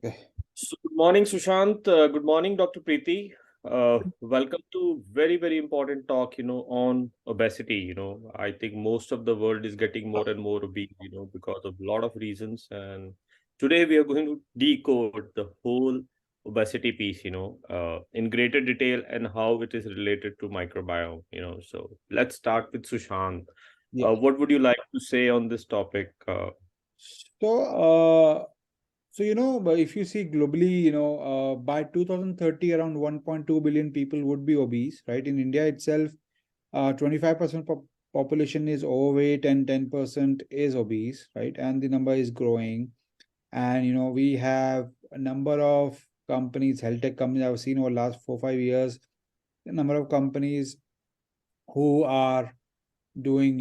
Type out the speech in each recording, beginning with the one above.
Okay. So good morning, Sushant. Good morning, Dr. Preeti. Welcome to very important talk, on obesity. I think most of the world is getting more and more obese, because of a lot of reasons. And today we are going to decode the whole obesity piece, in greater detail and how it is related to microbiome, So let's start with Sushant. Yeah. What would you like to say on this topic? So, but if you see globally, by 2030, around 1.2 billion people would be obese, right? In India itself, 25% population is overweight and 10% is obese, right? And the number is growing. And, we have a number of companies, health tech companies I've seen over the last 4, 5 years, a number of companies who are doing,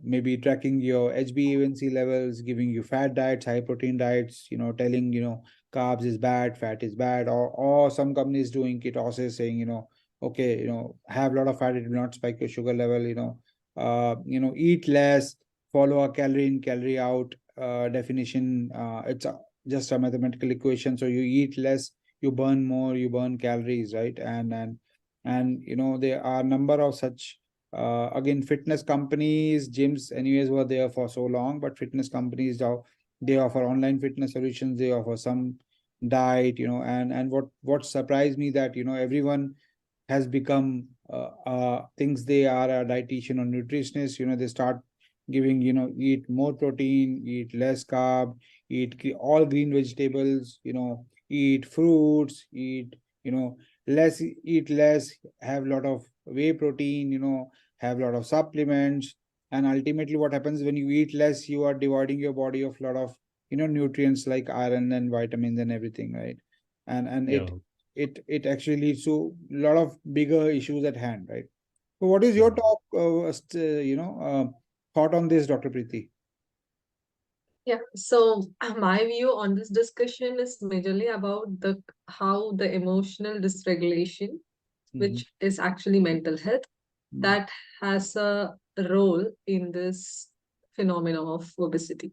maybe tracking your HbA1c levels, giving you fat diets, high protein diets, telling, carbs is bad, fat is bad, or some companies doing ketosis saying, okay, have a lot of fat, it will not spike your sugar level, eat less, follow a calorie in, calorie out definition. Just a mathematical equation. So you eat less, you burn more, you burn calories, right? And there are a number of such again, fitness companies, gyms, anyways, were there for so long, but fitness companies now they offer online fitness solutions. They offer some diet, and what surprised me that everyone has become thinks they are a dietitian or nutritionist. They start giving, eat more protein, eat less carb, eat all green vegetables, eat fruits, eat, less, eat less, have a lot of whey protein, have a lot of supplements. And ultimately what happens when you eat less, you are dividing your body of a lot of, nutrients like iron and vitamins and everything, right? And Yeah, it actually leads to a lot of bigger issues at hand, right? So what is your yeah. talk, thought on this, Dr. Preeti? Yeah, so my view on this discussion is majorly about the how the emotional dysregulation, Mm-hmm. which is actually mental health, that has a role in this phenomenon of obesity.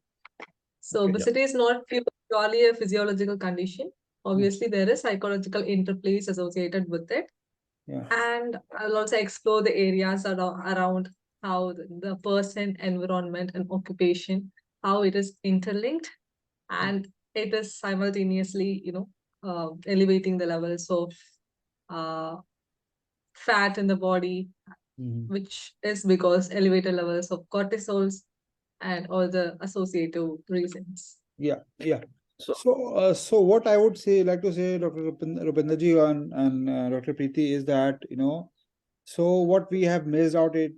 So Okay. Yeah. obesity is not purely a physiological condition. Mm. Obviously, there is psychological interplays associated with it. Yeah. And I'll also explore the areas around how the person, environment, and occupation, how it is interlinked, and it is simultaneously, elevating the levels of uh, fat in the body, Mm-hmm. which is because elevated levels of cortisols and all the associated reasons. Yeah. Yeah. So So what I would say, like to say, Dr. Rupinder ji and Dr. Preeti, is that, so what we have missed out it,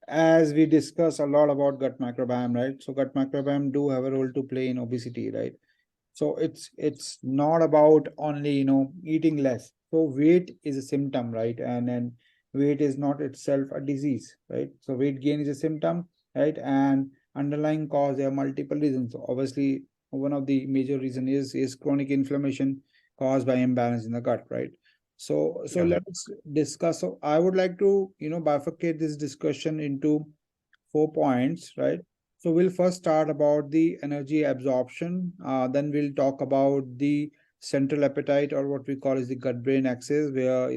as we discuss a lot about gut microbiome, right? So gut microbiome do have a role to play in obesity, right? So it's not about only, eating less. So weight is a symptom, right? And weight is not itself a disease, right? So weight gain is a symptom, right? And underlying cause, there are multiple reasons. Obviously, one of the major reason is chronic inflammation caused by imbalance in the gut, right? So yeah. let's discuss. So I would like to, bifurcate this discussion into 4 points, right? So we'll first start about the energy absorption. Then we'll talk about the central appetite, or what we call as the gut-brain axis, where,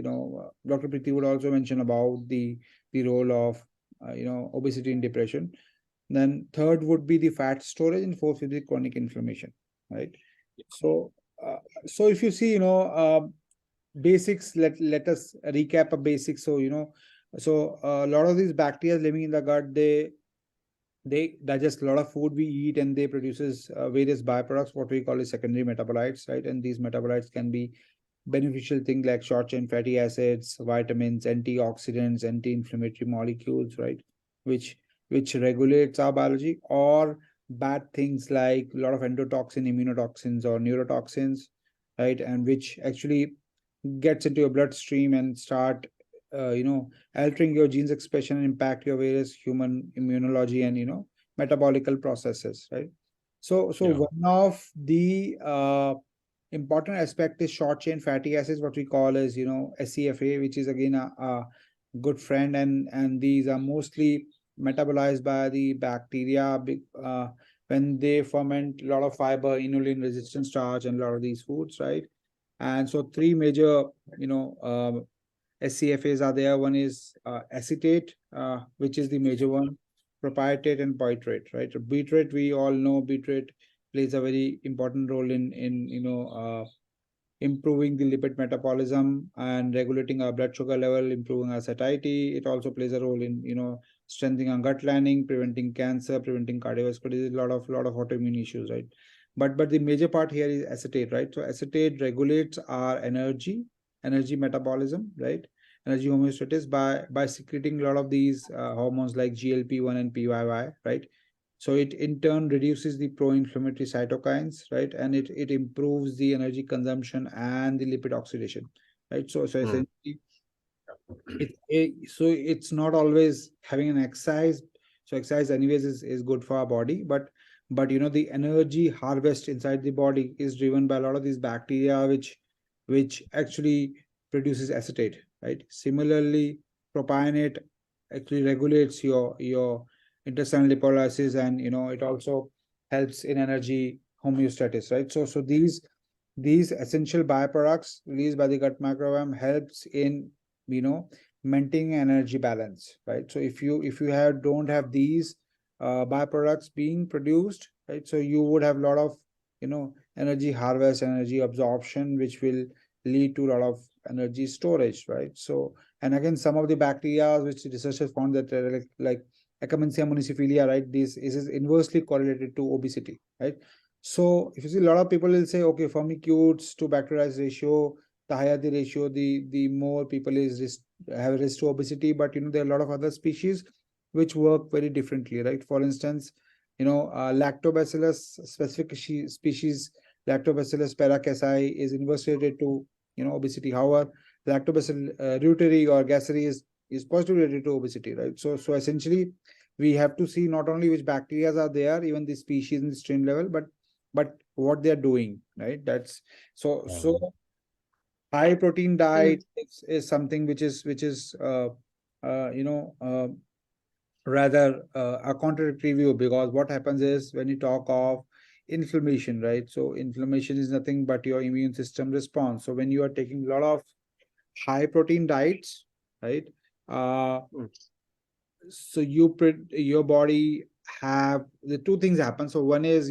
Dr. Preeti would also mention about the role of obesity in depression. Then third would be the fat storage, and fourth would be chronic inflammation, right? So uh, so if you see, basics, let us recap a basics. So so a lot of these bacteria living in the gut, they digest a lot of food we eat, and they produces various byproducts, what we call as secondary metabolites, right? And these metabolites can be beneficial things like short chain fatty acids, vitamins, antioxidants, anti-inflammatory molecules, right? which which regulates our biology, or bad things like a lot of endotoxin, immunotoxins, or neurotoxins, right? And which actually gets into your bloodstream and start altering your genes expression and impact your various human immunology and, metabolical processes, right? So Yeah. one of the important aspect is short chain fatty acids, what we call as, SCFA, which is again a good friend, and these are mostly metabolized by the bacteria. when they ferment a lot of fiber, inulin resistant starch, and a lot of these foods, right? And so three major, SCFAs are there. One is acetate, which is the major one, propionate and bitrate, right? So bitrate, we all know bitrate plays a very important role in improving the lipid metabolism and regulating our blood sugar level, improving our satiety. It also plays a role in, strengthening our gut lining, preventing cancer, preventing cardiovascular disease, lot of autoimmune issues, right? But the major part here is acetate, right? So acetate regulates our energy metabolism, right? Energy homeostasis by secreting a lot of these hormones like GLP-1 and PYY, right? So it in turn reduces the pro-inflammatory cytokines, right? And it improves the energy consumption and the lipid oxidation, right? So essentially, so it's not always having an exercise. So exercise anyways is good for our body, but the energy harvest inside the body is driven by a lot of these bacteria which actually produces acetate, right? Similarly, propionate actually regulates your intestinal lipolysis, and it also helps in energy homeostasis, right? So these essential byproducts released by the gut microbiome helps in maintaining energy balance, right? So if you don't have these byproducts being produced, right, so you would have a lot of energy harvest, energy absorption, which will lead to a lot of energy storage, right? So, and again, some of the bacteria which researchers found that like Akkermansia muciniphila, right, this is inversely correlated to obesity, right? So if you see, a lot of people will say, okay, Firmicutes to bacterialized ratio, the higher the ratio, the more people have risk to obesity. But there are a lot of other species which work very differently, right? For instance, lactobacillus specific species, lactobacillus paracasi, is inversely related to obesity. However, lactobacillus reuteri or gasseri is positively related to obesity, right? So essentially, we have to see not only which bacteria are there, even the species and the strain level, but what they are doing, right? That's so high protein diet is something which is rather a contradictory view, because what happens is when you talk of inflammation, right? So inflammation is nothing but your immune system response. So when you are taking a lot of high protein diets, right? So your body have the two things happen. So one is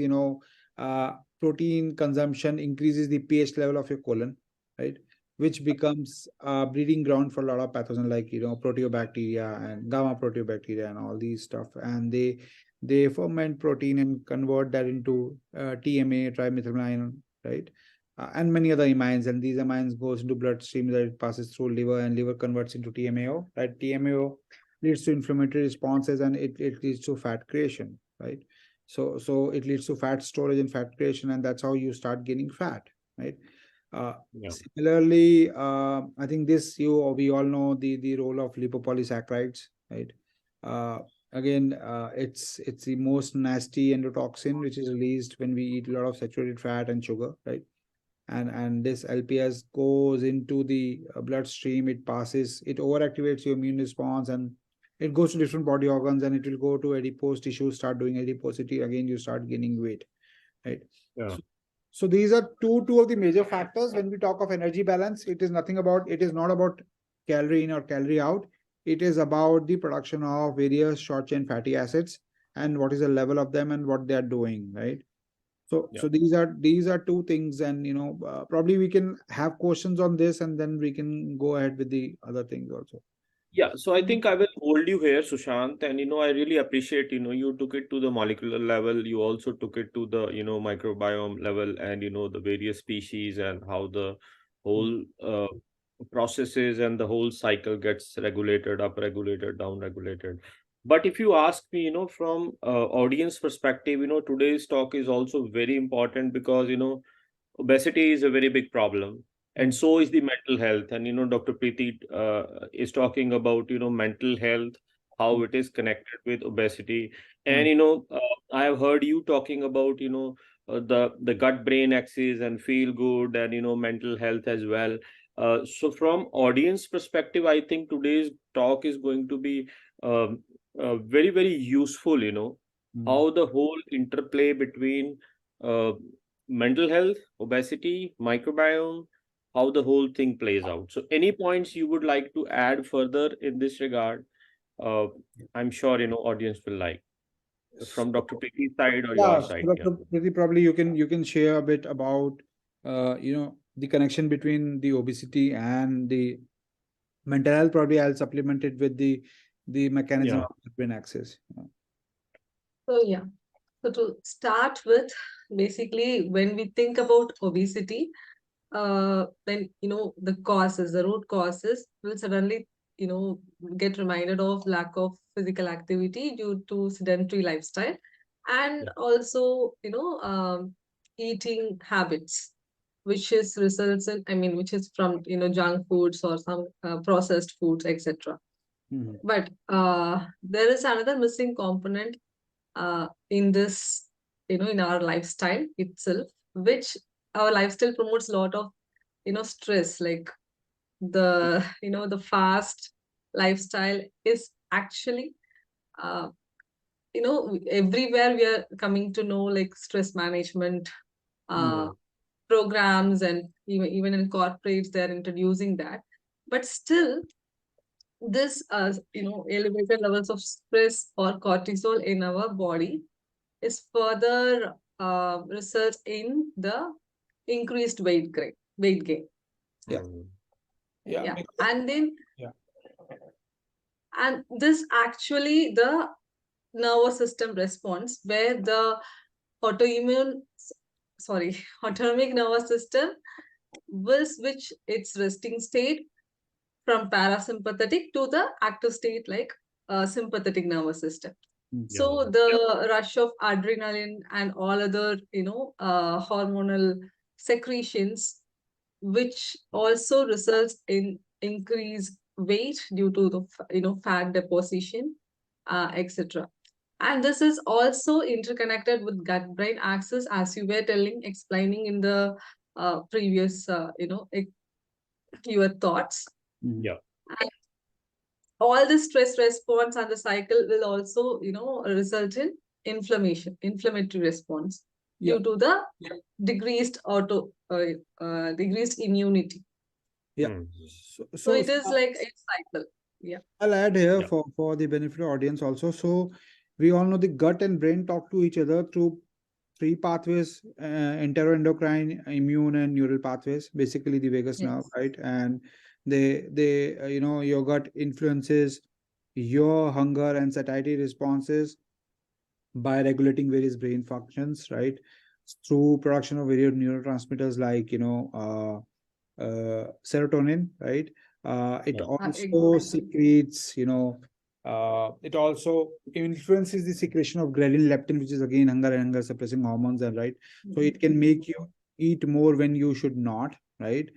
protein consumption increases the pH level of your colon, right? Which becomes a breeding ground for a lot of pathogens like proteobacteria and gamma proteobacteria and all these stuff. And they ferment protein and convert that into TMA, trimethylamine, right? And many other amines. And these amines goes into bloodstream, that it passes through liver, and liver converts into TMAO, right? TMAO leads to inflammatory responses, and it leads to fat creation, right? So it leads to fat storage and fat creation, and that's how you start gaining fat, right? Similarly, I think we all know the role of lipopolysaccharides, right? Again, it's the most nasty endotoxin which is released when we eat a lot of saturated fat and sugar, right? And this LPS goes into the bloodstream. It overactivates your immune response, and it goes to different body organs, and it will go to adipose tissue, start doing adiposity. Again, you start gaining weight, right? So these are two of the major factors when we talk of energy balance. It is not about calorie in or calorie out. It is about the production of various short chain fatty acids and what is the level of them and what they are doing, right? So these are two things, and probably we can have questions on this, and then we can go ahead with the other things also. Yeah, so I think I will hold you here, Sushant, and I really appreciate, you took it to the molecular level, you also took it to the, microbiome level, and the various species and how the whole processes and the whole cycle gets regulated, up-regulated, down-regulated. But if you ask me, from audience perspective, today's talk is also very important because, obesity is a very big problem. And so is the mental health. And, Dr. Preeti is talking about, mental health, how it is connected with obesity. And, I have heard you talking about, the gut-brain axis and feel good and, mental health as well. So from audience perspective, I think today's talk is going to be very, very useful, how the whole interplay between mental health, obesity, microbiome, how the whole thing plays out. So, any points you would like to add further in this regard? I'm sure audience will like from Dr. Preeti's side or your Yeah, so side. Yeah. Dr. Preeti, probably you can share a bit about the connection between the obesity and the mental health. Probably I'll supplement it with the mechanism Yeah. of the brain axis. So yeah. So to start with, basically, when we think about obesity, then the causes, the root causes will suddenly get reminded of lack of physical activity due to sedentary lifestyle, and also eating habits, which is results in, which is from junk foods or some processed foods, etc. Mhm. But there is another missing component in this, in our lifestyle itself, which our lifestyle promotes a lot of stress, like the the fast lifestyle is actually uh, everywhere we are coming to know, like stress management Mm. programs, and even in corporates they're introducing that. But still, this elevated levels of stress or cortisol in our body is further results in the increased weight gain. Yeah. Mm. Yeah. Yeah. Because, And then, yeah. and this actually the nervous system response, where the autoimmune sorry autonomic nervous system will switch its resting state from parasympathetic to the active state, like sympathetic nervous system. Mm. Yeah. So the rush of adrenaline and all other hormonal secretions, which also results in increased weight due to the fat deposition, etc. And this is also interconnected with gut brain axis, as you were explaining in the previous your thoughts. Mhm. Yeah. And all the stress response and the cycle will also result in inflammatory response Yeah. due to the decreased immunity. Yeah. Mm. So it is like a cycle. Yeah. I'll add here Yeah. for the benefit of audience also. So we all know the gut and brain talk to each other through three pathways: enteroendocrine, immune, and neural pathways. Basically, the vagus nerve, Yes. right? And they your gut influences your hunger and satiety responses by regulating various brain functions, right? Through production of various neurotransmitters like serotonin, right? It Yeah. also Exactly. secretes, it also influences the secretion of ghrelin, leptin, which is again hunger suppressing hormones, and right. So it can make you eat more when you should not, right?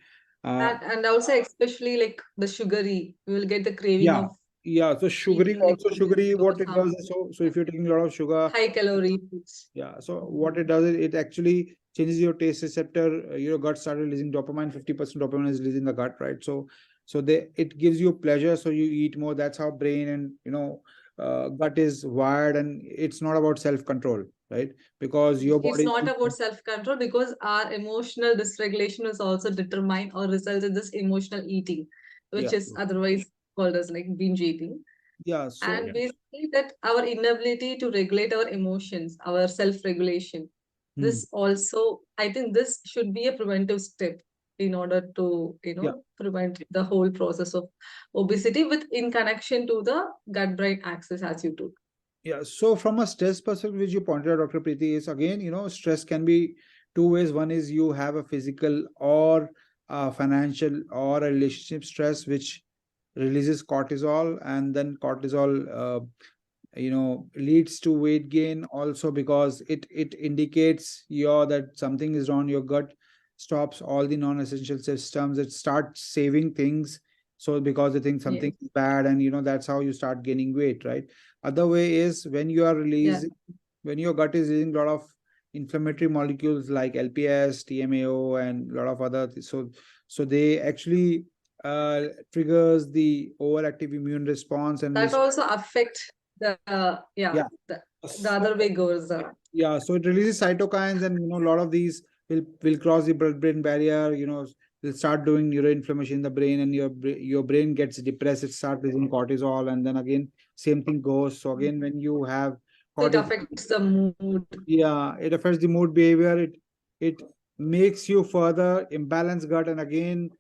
And also especially like the sugary, we will get the craving Yeah, of yeah. So sugary, eating like also sugary, what it does some is, so if you're taking a lot of sugar, high calorie foods. yeah. So what it does is it actually changes your taste receptor. Your gut started releasing dopamine. 50% dopamine is released in the gut, right? So it gives you pleasure, so you eat more. That's how brain and gut is wired, and it's not about self control, right? Because your It's body. not about self-control, because our emotional dysregulation is also determined or results in this emotional eating, which Yeah, is otherwise called as like binge eating. yeah. And Yeah. So basically that our inability to regulate our emotions, our self-regulation, hmm, this also, I think this should be a preventive step in order to, yeah. prevent the whole process of obesity with in connection to the gut-brain axis, as you told. Yeah, so from a stress perspective, which you pointed out, Dr. Preeti, is again, stress can be two ways. One is you have a physical or financial or a relationship stress, which releases cortisol, and then cortisol, leads to weight gain also because it indicates that something is wrong. Your gut stops all the non-essential systems. It starts saving things. So because they think Yes. something is bad, and that's how you start gaining weight, right? Other way is when you are Yeah. releasing, when your gut is releasing a lot of inflammatory molecules like LPS, TMAO, and a lot of other. So they actually triggers the overactive immune response, and That this. also affect the Yeah. the the other way goes. Yeah, so it releases cytokines, and a lot of these will cross the blood-brain barrier. Will start doing neuroinflammation in the brain, and your brain gets depressed. It starts releasing cortisol, and then again same thing goes. So again, when you have So it cortisol, affects the mood. yeah, it affects the mood behavior. It makes you further imbalance gut, and again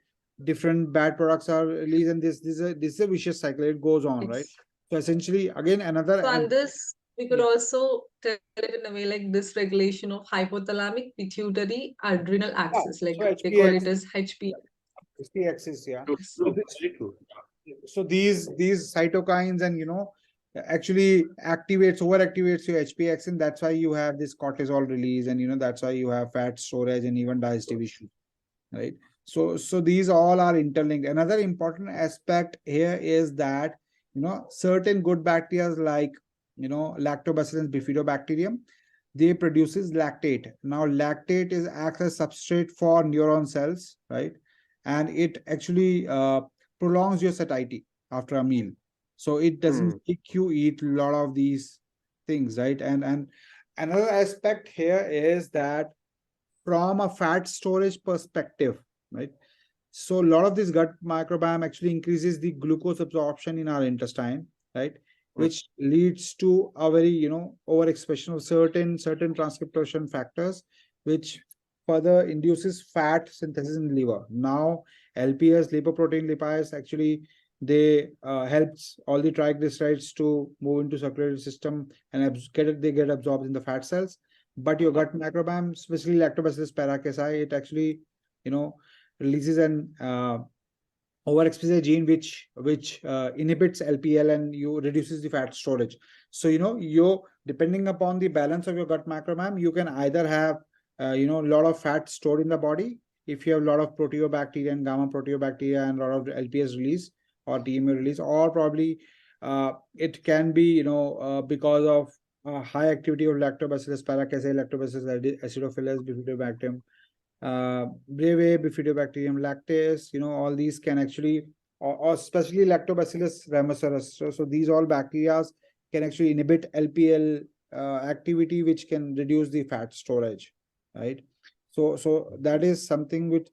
different bad products are released, and this is a vicious cycle. It goes on, right? Yes. So essentially, again another So on and this, we could yeah, also tell it in a way like dysregulation of hypothalamic pituitary adrenal axis, like so they call HPX, it as HP. HPXs, yeah. True, So true, very true. so these cytokines, and actually overactivates your HPX, and that's why you have this cortisol release, and that's why you have fat storage and even digestive issues, right? So these all are interlinked. Another important aspect here is that certain good bacteria like Lactobacillus bifidobacterium, they produces lactate. Now lactate is acts as substrate for neuron cells, right? And it actually prolongs your satiety after a meal, so it doesn't make you eat a lot of these things, right? And another aspect here is that from a fat storage perspective, right? So a lot of this gut microbiome actually increases the glucose absorption in our intestine, right? Which leads to a very, overexpression of certain transcription factors, which further induces fat synthesis in liver. Now, LPS, lipoprotein lipase, actually they helps all the triglycerides to move into circulatory system and they get absorbed in the fat cells. But your gut microbiome, especially Lactobacillus paracasi, it actually, releases an overexpress gene which inhibits LPL, and you reduces the fat storage. So you depending upon the balance of your gut microbiome, you can either have a lot of fat stored in the body if you have a lot of proteobacteria and gamma proteobacteria and a lot of LPS release or TMA release, or probably it can be because of high activity of Lactobacillus paracasi, Lactobacillus acidophilus, bifidobacterium, breve, bifidobacterium lactase, all these can actually, or especially Lactobacillus rhamnosus. So these all bacteria can actually inhibit LPL activity, which can reduce the fat storage, right? So that is something which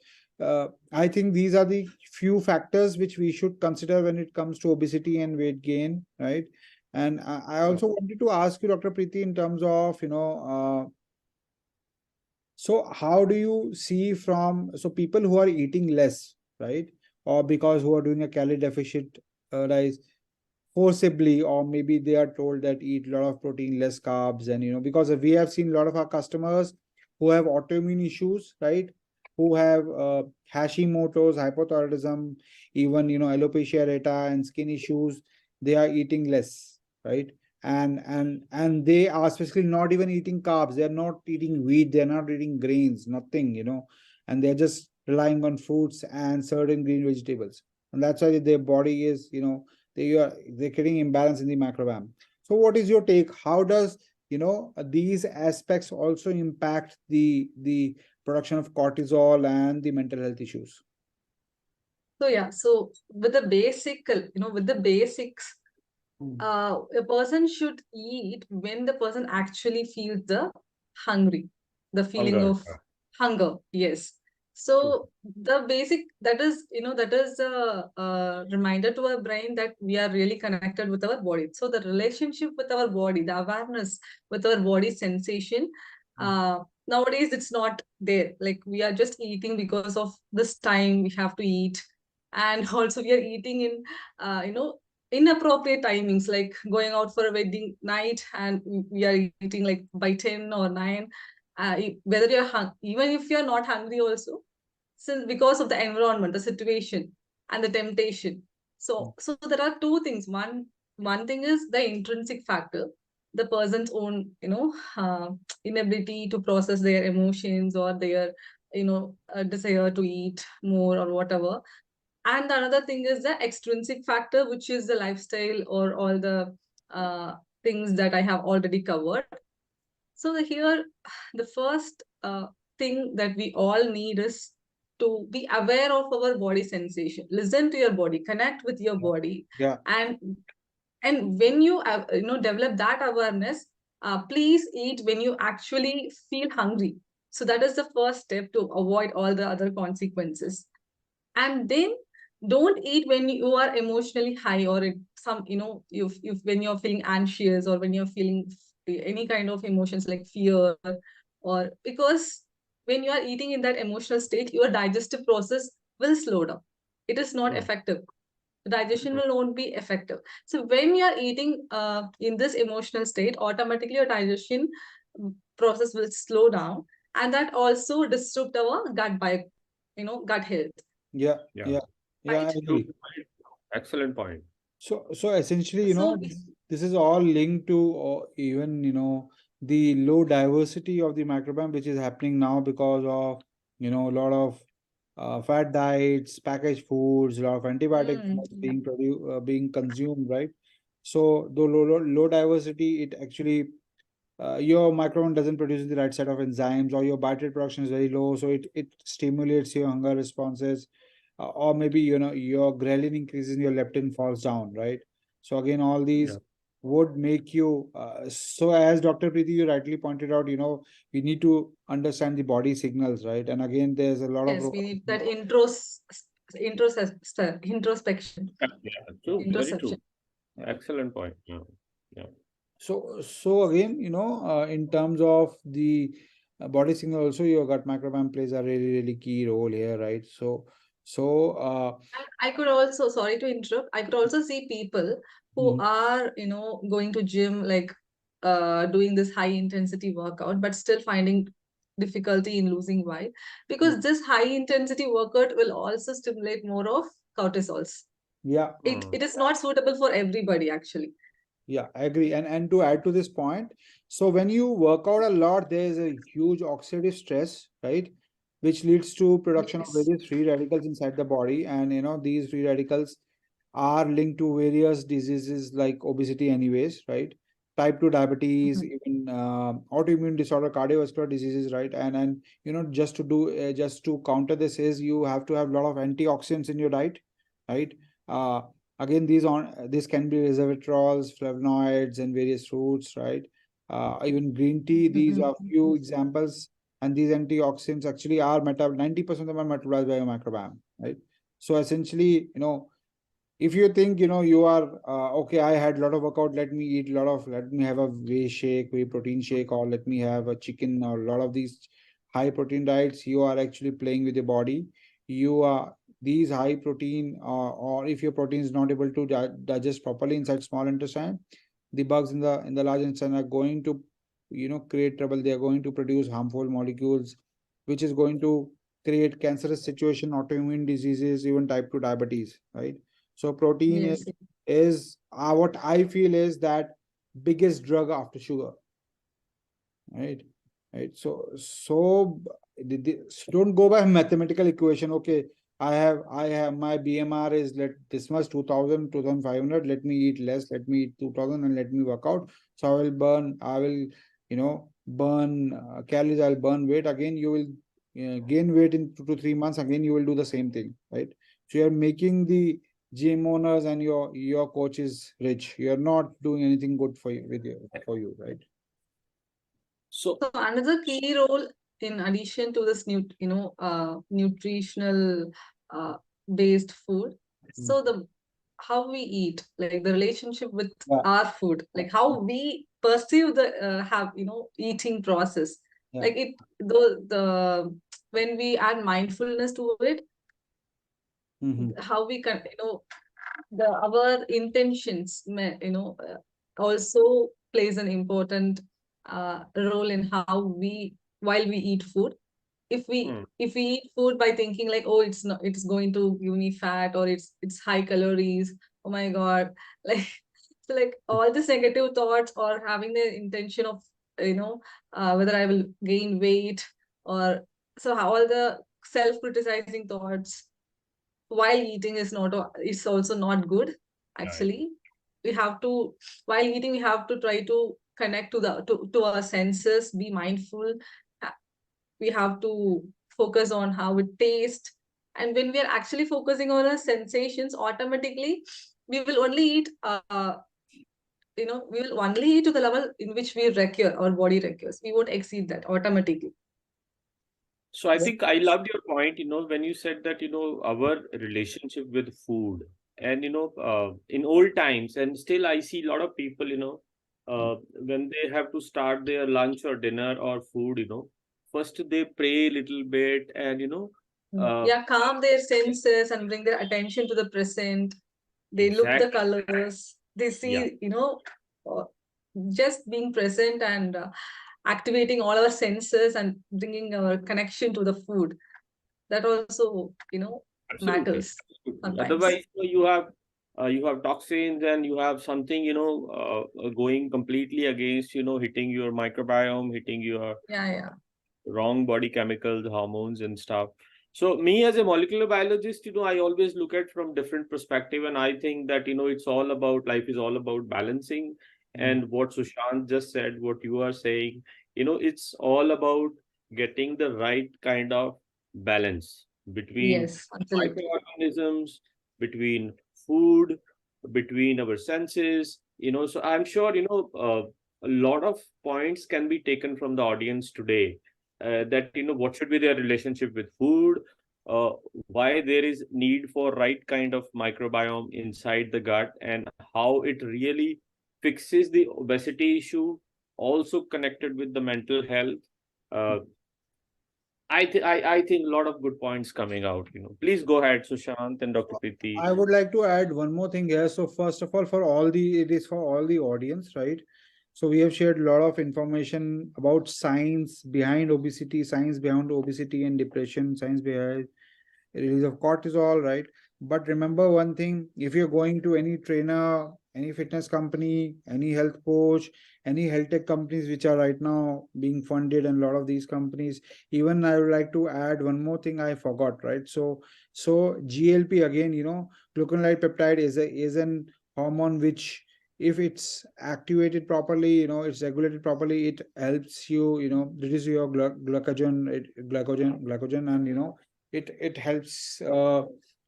I think these are the few factors which we should consider when it comes to obesity and weight gain, right? And I also wanted to ask you, Dr. Preeti, in terms of so how do you see people who are eating less, right? Or because who are doing a calorie deficit rise forcibly, or maybe they are told that eat a lot of protein, less carbs, and because we have seen a lot of our customers who have autoimmune issues, right? Who have Hashimoto's, hypothyroidism, even alopecia areata and skin issues, they are eating less, right? And they are especially not even eating carbs, they're not eating wheat, they're not eating grains, nothing, and they're just relying on fruits and certain green vegetables, and that's why their body is they're getting imbalance in the microbiome. So what is your take? How does these aspects also impact the production of cortisol and the mental health issues? So yeah, so with the basics, a person should eat when the person actually feels the feeling Hunger. of hunger. Yes. So the basic, that is a reminder to our brain that we are really connected with our body. So the relationship with our body, the awareness with our body sensation, nowadays it's not there. Like we are just eating because of this time we have to eat, and also we are eating in inappropriate timings, like going out for a wedding night and we are eating like by 10 or 9, whether even if you're not hungry also, since because of the environment, the situation, and the temptation. So there are two things. One thing is the intrinsic factor, the person's own inability to process their emotions, or their desire to eat more or whatever. And another thing is the extrinsic factor, which is the lifestyle or all the things that I have already covered. So here, the first thing that we all need is to be aware of our body sensation. Listen to your body, connect with your body, Yeah. and when you develop that awareness, please eat when you actually feel hungry. So that is the first step to avoid all the other consequences. And then don't eat when you are emotionally high, or some, you when you're feeling anxious, or when you're feeling any kind of emotions like fear, or because when you are eating in that emotional state, your digestive process will slow down. It is not effective. The digestion will not be effective. So when you are eating in this emotional state, automatically your digestion process will slow down, and that also disrupt our gut health. Yeah, Yeah. yeah, yeah, I Right. agree. Excellent point. So essentially, So this is all linked to even, the low diversity of the microbiome, which is happening now because of, a lot of fat diets, packaged foods, a lot of antibiotics being consumed, right? So the low diversity, it actually your microbiome doesn't produce the right set of enzymes, or your biotic production is very low, so it stimulates your hunger responses, or maybe your ghrelin increases and your leptin falls down, right? So again, all these Yeah. would make you so, as Dr. Preeti, you rightly pointed out, we need to understand the body signals, right? And again, there's a lot of yes, we need that introspection, Yeah, true. Very introspection. true. Excellent point. Yeah. Yeah. So again, in terms of the body signal, also your gut microbiome plays a really, really key role here, right? So And I could also, sorry to interrupt, I could also see people who mhm, are, going to gym, like doing this high intensity workout, but still finding difficulty in losing weight, because this high intensity workout will also stimulate more of cortisols. yeah, It is not suitable for everybody, actually. yeah, I agree. And to add to this point, so when you work out a lot, there is a huge oxidative stress, right? Which leads to production of Yes. various free radicals inside the body, and these free radicals are linked to various diseases like obesity, anyways, right? Type 2 diabetes, Mhm. even autoimmune disorder, cardiovascular diseases, right? And just to counter this is you have to have a lot of antioxidants in your diet, right? Uh, Again, this can be resveratrols, flavonoids, and various fruits, right? Even green tea. These are few examples, and these antioxidants actually are 90% of them are metabolized by your microbiome, right? So essentially, if you think you are okay, I had a lot of workout, let me have a whey protein shake, or let me have a chicken, or a lot of these high protein diets, you are actually playing with your body. You are These high protein, or if your protein is not able to digest properly inside small intestine, the bugs in the large intestine are going to create trouble. They are going to produce harmful molecules, which is going to create cancerous situation, autoimmune diseases, even type 2 diabetes, right? So protein Yes. is what I feel is that biggest drug after sugar, right? Right. So don't go by mathematical equation. Okay, I have my BMR is let this much 2000, 2500. Let me eat less. Let me eat 2000 and let me work out. So I will burn calories. I'll burn weight. Again, you will gain weight in 2 to 3 months. Again, you will do the same thing, right? So you're making the gym owners and your coaches rich. You're not doing anything good for you, right? So, So another key role, in addition to this nutritional uh, based food, Mm. so the how we eat, like the relationship with Yeah. our food, like how we perceive the have eating process, Yeah. like the when we add mindfulness to it, Mm-hmm. how we can the our intentions also plays an important role in how we while we eat food. If we eat food by thinking like, oh, it's going to give me fat, or it's high calories, oh my god, like so like all these negative thoughts, or having the intention of whether I will gain weight, or so how all the self-criticizing thoughts while eating is not it's also not good, right. actually. We have to, while eating, we have to try to connect to our senses, be mindful. Uh, we have to focus on how it tastes, and when we are actually focusing on our sensations, automatically we will only eat we will only eat to the level in which we require, our body requires. We won't exceed that automatically. So I Yeah. think I loved your point, when you said that, our relationship with food and, in old times, and still I see a lot of people, when they have to start their lunch or dinner or food, first they pray a little bit and, Yeah, calm their senses and bring their attention to the present. They look the exactly. colors, they Yeah. see, uh, just being present and activating all our senses and bringing our connection to the food. That also, Absolutely. matters Absolutely. sometimes. Otherwise, you have toxins and you have something, going completely against, hitting your microbiome, hitting your Yeah. wrong body chemicals, hormones and stuff. So me as a molecular biologist, I always look at from different perspective, and I think that, it's all about life is all about balancing. And what Sushant just said, what you are saying, it's all about getting the right kind of balance between Yes, absolutely. microorganisms, between food, between our senses, so I'm sure, a lot of points can be taken from the audience today, that, what should be their relationship with food, uh, why there is need for right kind of microbiome inside the gut, and how it really fixes the obesity issue, also connected with the mental health. uh, I think a lot of good points coming out. Please go ahead, Sushant and Dr. Preeti. I would like to add one more thing here. So first of all, it is for all the audience, right? So we have shared a lot of information about science behind obesity, science behind obesity and depression, science behind release of cortisol, right? But remember one thing, if you're going to any trainer, any fitness company, any health coach, any health tech companies which are right now being funded, and a lot of these companies, even I would like to add one more thing I forgot, right? So GLP again, glucuronide peptide is an hormone which, if it's activated properly, it's regulated properly, it helps you, reduce your glycogen, and it helps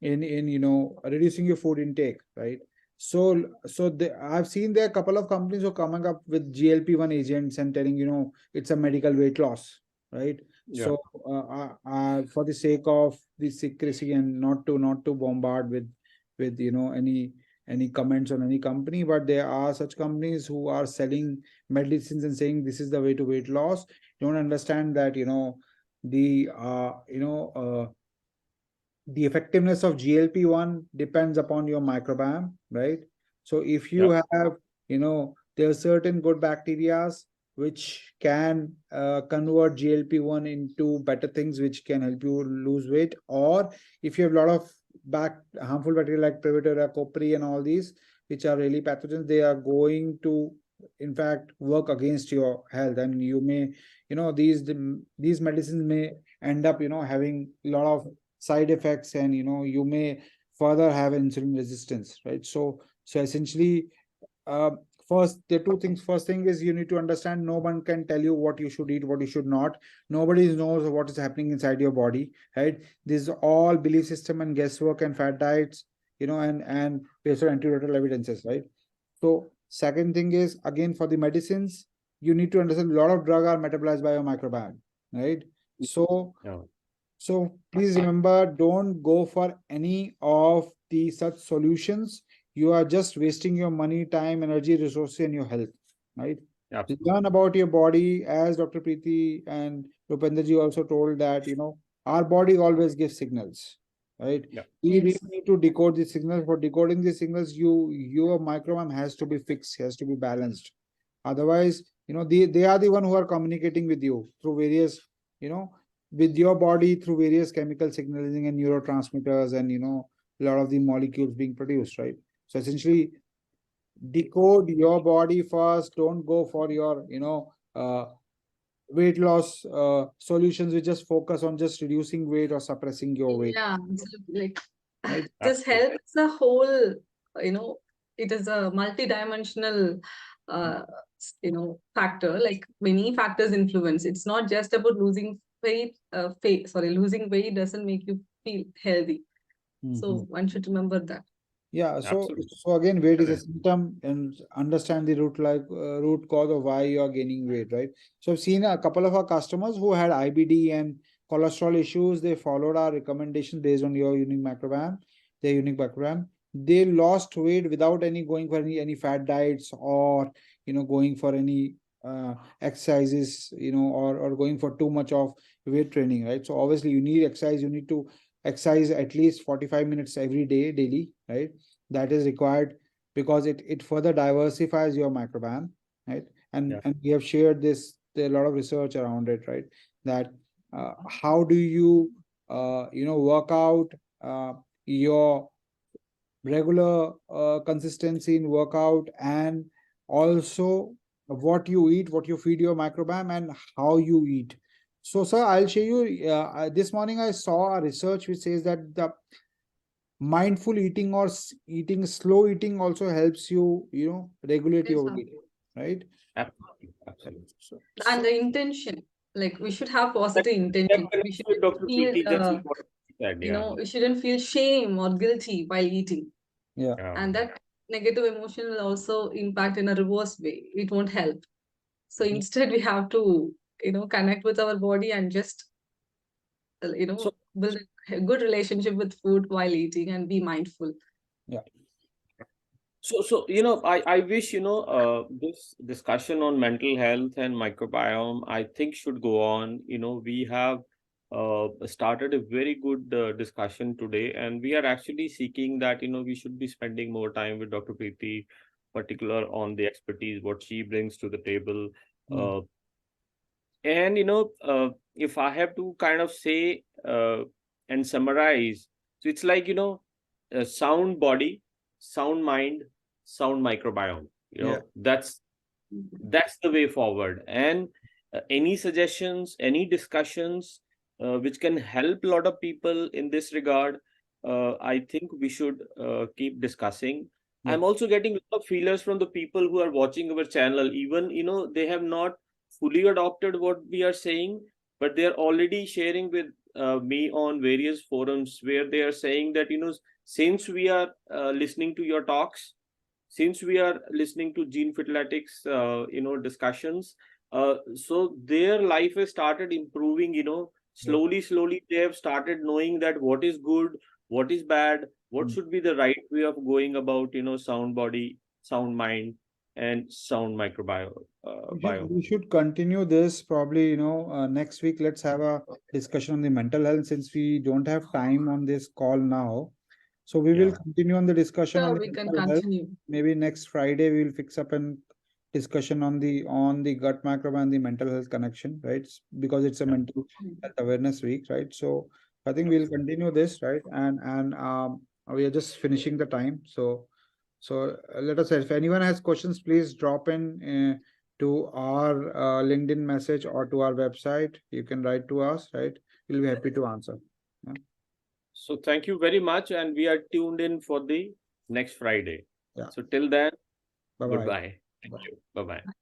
in reducing your food intake, right? I've seen there are a couple of companies who are coming up with GLP-1 agents and telling it's a medical weight loss, right? Yeah. So for the sake of the secrecy and not to bombard with any comments on any company, but there are such companies who are selling medicines and saying this is the way to weight loss. Don't understand that the the effectiveness of GLP-1 depends upon your microbiome, right? So if you have, there are certain good bacteria which can convert GLP-1 into better things which can help you lose weight, or if you have a lot of harmful bacteria like Privateria, copri, and all these, which are really pathogens, they are going to in fact work against your health, and you may, these medicines may end up, having a lot of side effects, and you may further have insulin resistance, right? So essentially, uh, first, there are two things. First thing is, you need to understand no one can tell you what you should eat, what you should not. Nobody knows what is happening inside your body, right? This is all belief system and guesswork and fat diets, and based on anecdotal evidences, right? So second thing is, again, for the medicines, you need to understand a lot of drugs are metabolized by your microbiome, right? So Yeah. so please remember, don't go for any of the such solutions. You are just wasting your money, time, energy, resources, and your health, right? Absolutely. Learn about your body, as Dr. Preeti and Rupendraji also told that, our body always gives signals, right? Yeah. We Yes. really need to decode the signals. For decoding the signals, your microbiome has to be fixed, has to be balanced. Otherwise, they are the one who are communicating with you through various, with your body through various chemical signaling and neurotransmitters, and a lot of the molecules being produced, right? So essentially, decode your body first. Don't go for your weight loss solutions which just focus on just reducing weight or suppressing your weight, Yeah, absolutely. Like, right? this health is a whole, it is a multi-dimensional, factor. Like, many factors influence. It's not just about losing weight. Losing weight doesn't make you feel healthy. So one should remember that. Yeah, so Absolutely. again, weight is a Correct. symptom, and understand the root cause of why you are gaining weight, right? So I've seen a couple of our customers who had IBD and cholesterol issues. They followed our recommendations based on your unique macrobiome, their unique macrobiome. They lost weight without any going for any fat diets, or going for any exercises, or going for too much of weight training, right? So obviously you need exercise. You need to exercise at least 45 minutes every day, daily, right? That is required because it further diversifies your microbiome, right? Yeah. And we have shared this, there are a lot of research around it, right? That how do you work out your regular consistency in workout, and also what you eat, what you feed your microbiome, and how you eat. So sir, I'll show you, this morning I saw a research which says that the mindful eating, or eating, slow eating, also helps you, regulate Yes, your sir. weight, right? Absolutely. Absolutely. And the intention, like we should have positive That intention. We connects with shouldn't Dr. feel, Preeti, just like what you said. Yeah. we shouldn't feel shame or guilty while eating. Yeah. And that negative emotion will also impact in a reverse way. It won't help. So instead, we have to, connect with our body and just, So build a good relationship with food while eating and be mindful. Yeah. So I wish this discussion on mental health and microbiome, I think, should go on. We have started a very good discussion today, and we are actually seeking that we should be spending more time with Dr. Preeti, particular on the expertise what she brings to the table. Mm. And if I have to kind of say and summarize, so it's like a sound body, sound mind, sound microbiome. Yeah. That's the way forward. And any suggestions, any discussions which can help a lot of people in this regard, I think we should keep discussing. Yeah. I'm also getting a lot of feelers from the people who are watching our channel. Even they have not fully adopted what we are saying, but they are already sharing with me on various forums where they are saying that since we are listening to your talks, since we are listening to Gene Fitlatix discussions, so their life has started improving. Slowly they have started knowing that what is good, what is bad, what Mm. should be the right way of going about sound body, sound mind, and sound microbiome. We should continue this probably, next week. Let's have a discussion on the mental health, since we don't have time on this call now. So we will Yeah. continue on the discussion on So the we can mental health. continue. Maybe next Friday we will fix up an discussion on the gut microbiome and the mental health connection, right? Because it's a Yeah. mental health awareness week, right? So I think we'll continue this, right? And we are just finishing the time. So let us say, if anyone has questions, please drop in to our LinkedIn message or to our website. You can write to us, right? We'll be happy to answer. Yeah. So thank you very much, and we are tuned in for the next Friday. Yeah. So till then, Bye bye. goodbye. Thank you. Bye bye.